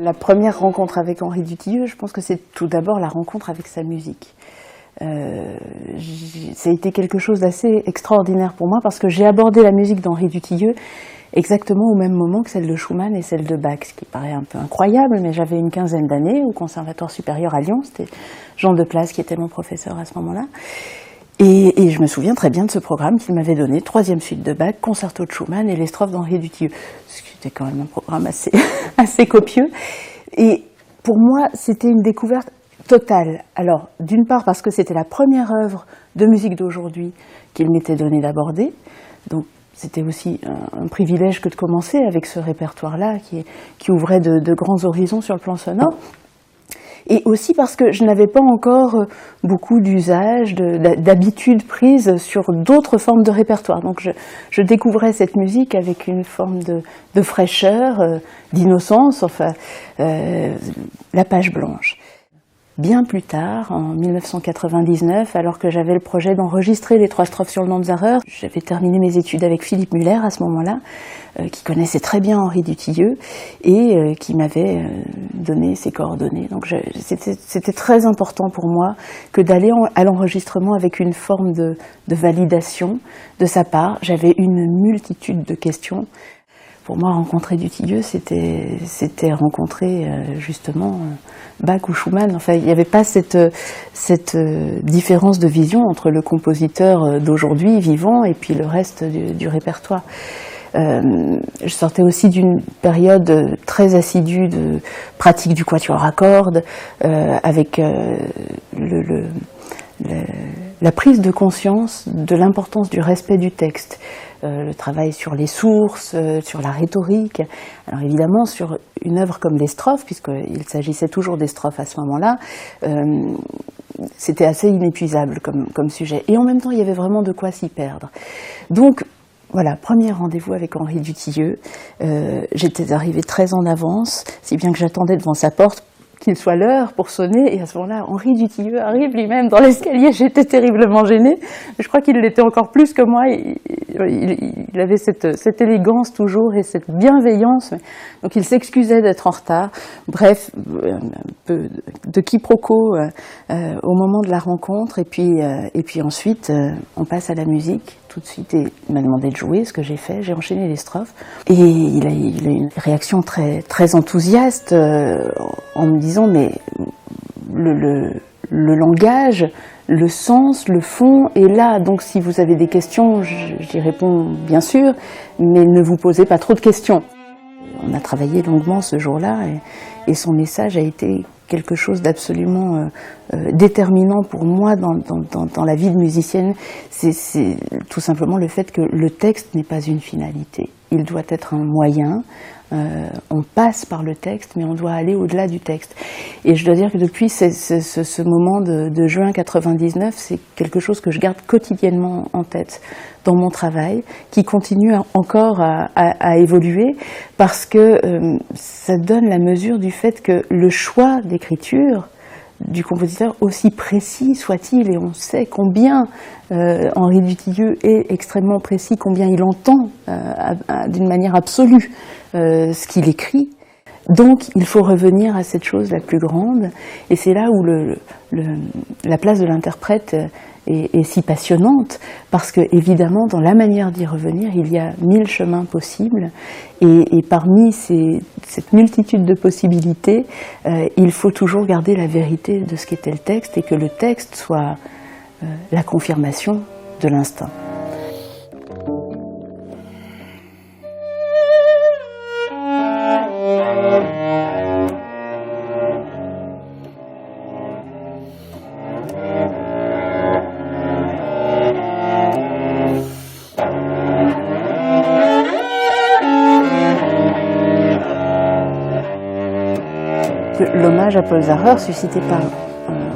La première rencontre avec Henri Dutilleux, je pense que c'est tout d'abord la rencontre avec sa musique. Ça a été quelque chose d'assez extraordinaire pour moi parce que j'ai abordé la musique d'Henri Dutilleux exactement au même moment que celle de Schumann et celle de Bach, ce qui paraît un peu incroyable, mais j'avais une quinzaine d'années au Conservatoire supérieur à Lyon, c'était Jean Deplace qui était mon professeur à ce moment-là. Et je me souviens très bien de ce programme qu'il m'avait donné, 3e suite de Bach, concerto de Schumann et les strophes d'Henri Dutilleux, ce qui était quand même un programme assez copieux. Et pour moi, c'était une découverte totale. Alors, d'une part parce que c'était la première œuvre de musique d'aujourd'hui qu'il m'était donné d'aborder, donc c'était aussi un privilège que de commencer avec ce répertoire-là qui ouvrait de grands horizons sur le plan sonore. Et aussi parce que je n'avais pas encore beaucoup d'usage, d'habitude prise sur d'autres formes de répertoire. Donc je découvrais cette musique avec une forme de fraîcheur, d'innocence, enfin, la page blanche. Bien plus tard, en 1999, alors que j'avais le projet d'enregistrer les 3 strophes sur le Nonzarer, j'avais terminé mes études avec Philippe Muller à ce moment-là, qui connaissait très bien Henri Dutilleux et qui m'avait donné ses coordonnées. Donc c'était très important pour moi que d'aller à l'enregistrement avec une forme de validation de sa part. J'avais une multitude de questions. Pour moi, rencontrer Dutilleux, c'était rencontrer justement Bach ou Schumann. Enfin, il n'y avait pas cette différence de vision entre le compositeur d'aujourd'hui, vivant, et puis le reste du répertoire. Je sortais aussi d'une période très assidue de pratique du quatuor à cordes, avec la prise de conscience de l'importance du respect du texte, le travail sur les sources, sur la rhétorique. Alors évidemment, sur une œuvre comme les strophes, puisqu'il s'agissait toujours des strophes à ce moment-là, c'était assez inépuisable comme sujet. Et en même temps, il y avait vraiment de quoi s'y perdre. Donc, voilà, premier rendez-vous avec Henri Dutilleux. J'étais arrivée très en avance, si bien que j'attendais devant sa porte qu'il soit l'heure pour sonner, et à ce moment-là, Henri Dutilleux arrive lui-même dans l'escalier. J'étais terriblement gênée, mais je crois qu'il l'était encore plus que moi. Il avait cette élégance toujours et cette bienveillance, donc il s'excusait d'être en retard. Bref, un peu de quiproquo au moment de la rencontre, et puis ensuite, on passe à la musique tout de suite, et il m'a demandé de jouer, ce que j'ai fait, j'ai enchaîné les strophes, et il a une réaction très, très enthousiaste en me disant, mais le langage, le sens, le fond est là, donc si vous avez des questions, j'y réponds bien sûr, mais ne vous posez pas trop de questions. On a travaillé longuement ce jour-là, et son message a été quelque chose d'absolument déterminant pour moi dans la vie de musicienne. C'est tout simplement le fait que le texte n'est pas une finalité. Il doit être un moyen. On passe par le texte, mais on doit aller au-delà du texte. Et je dois dire que depuis ce moment de juin 99, c'est quelque chose que je garde quotidiennement en tête dans mon travail, qui continue encore à évoluer, parce que ça donne la mesure du fait que le choix d'écriture du compositeur, aussi précis soit-il, et on sait combien Henri Dutilleux est extrêmement précis, combien il entend d'une manière absolue ce qu'il écrit. Donc il faut revenir à cette chose la plus grande, et c'est là où la place de l'interprète est si passionnante, parce que évidemment dans la manière d'y revenir, il y a 1000 chemins possibles, et parmi cette multitude de possibilités, il faut toujours garder la vérité de ce qu'était le texte, et que le texte soit la confirmation de l'instinct. L'hommage à Paul Zarer, suscité par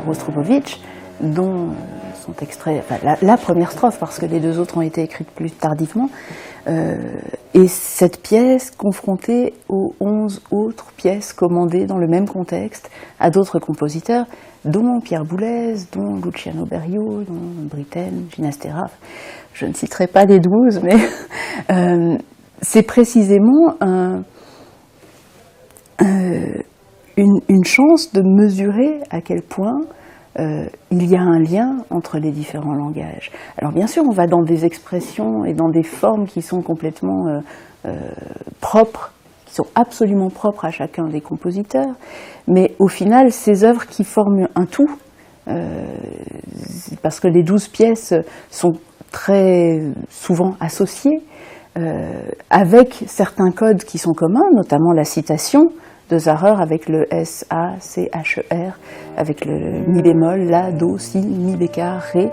Rostropovitch, dont sont extraits, enfin, la première strophe, parce que les deux autres ont été écrites plus tardivement, et cette pièce confrontée aux 11 autres pièces commandées dans le même contexte à d'autres compositeurs, dont Pierre Boulez, dont Luciano Berio, dont Britten, Ginastera. Je ne citerai pas les 12, mais c'est précisément une chance de mesurer à quel point il y a un lien entre les différents langages. Alors bien sûr, on va dans des expressions et dans des formes qui sont complètement propres, qui sont absolument propres à chacun des compositeurs, mais au final, ces œuvres qui forment un tout, parce que les 12 pièces sont très souvent associées, avec certains codes qui sont communs, notamment la citation de Zahrer avec le S-A-C-H-E-R, avec le mi bémol, la, do, si, mi bécard, ré.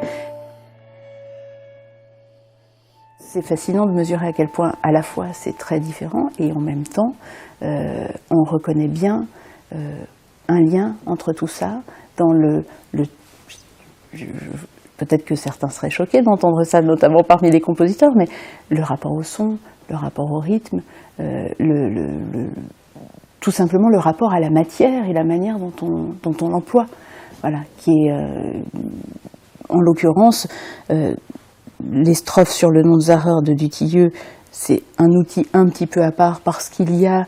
C'est fascinant de mesurer à quel point à la fois c'est très différent et en même temps on reconnaît bien un lien entre tout ça dans peut-être que certains seraient choqués d'entendre ça, notamment parmi les compositeurs, mais le rapport au son, le rapport au rythme, tout simplement le rapport à la matière et la manière dont on l'emploie. Voilà, qui est, en l'occurrence, les strophes sur le nom de Zahrer de Dutilleux, c'est un outil un petit peu à part parce qu'il y a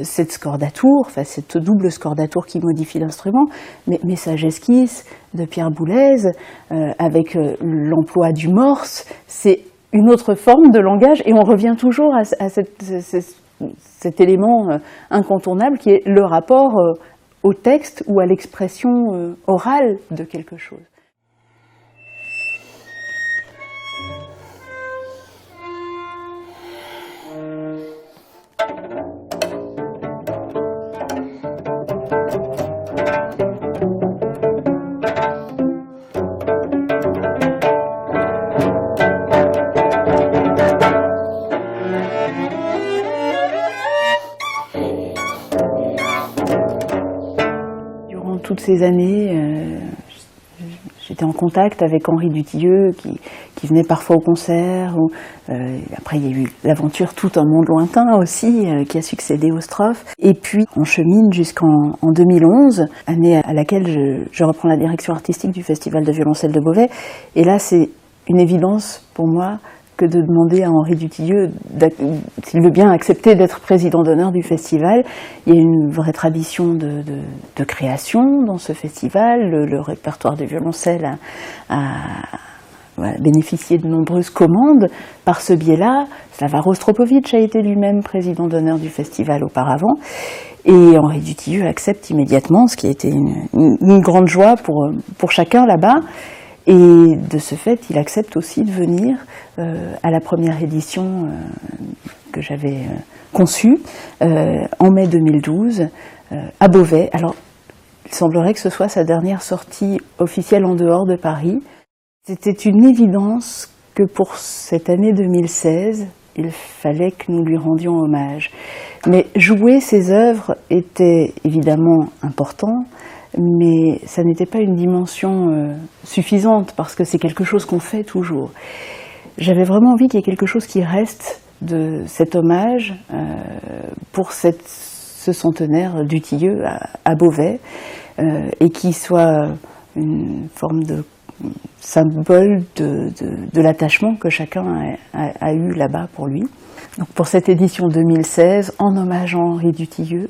cette scordature, enfin cette double scordature qui modifie l'instrument, mais Message esquisse de Pierre Boulez, avec l'emploi du morse, c'est une autre forme de langage et on revient toujours à cet élément incontournable qui est le rapport au texte ou à l'expression orale de quelque chose. Toutes ces années, j'étais en contact avec Henri Dutilleux qui venait parfois au concert. Après, il y a eu l'aventure Tout un monde lointain aussi qui a succédé aux strophes. Et puis, on chemine jusqu'en 2011, année à laquelle je reprends la direction artistique du Festival de violoncelle de Beauvais. Et là, c'est une évidence pour moi que de demander à Henri Dutilleux s'il veut bien accepter d'être président d'honneur du festival. Il y a une vraie tradition de création dans ce festival. Le répertoire de violoncelle a bénéficié de nombreuses commandes par ce biais-là. Slava Rostropovitch a été lui-même président d'honneur du festival auparavant. Et Henri Dutilleux accepte immédiatement, ce qui a été une grande joie pour chacun là-bas. Et de ce fait, il accepte aussi de venir à la première édition que j'avais conçue en mai 2012 à Beauvais. Alors, il semblerait que ce soit sa dernière sortie officielle en dehors de Paris. C'était une évidence que pour cette année 2016, il fallait que nous lui rendions hommage. Mais jouer ses œuvres était évidemment important, mais ça n'était pas une dimension suffisante, parce que c'est quelque chose qu'on fait toujours. J'avais vraiment envie qu'il y ait quelque chose qui reste de cet hommage pour ce centenaire Dutilleux à Beauvais, et qui soit une forme de symbole de l'attachement que chacun a eu là-bas pour lui. Donc pour cette édition 2016, en hommage à Henri Dutilleux,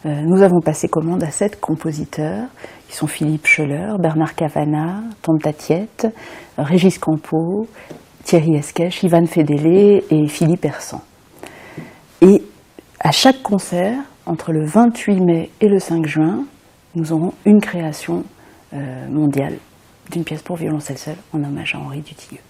nous avons passé commande à 7 compositeurs, qui sont Philippe Schoeller, Bernard Cavana, Tante Tiet, Régis Campo, Thierry Esquèche, Ivan Fedele et Philippe Hersan. Et à chaque concert, entre le 28 mai et le 5 juin, nous aurons une création mondiale d'une pièce pour violoncelle seule en hommage à Henri Dutilleux.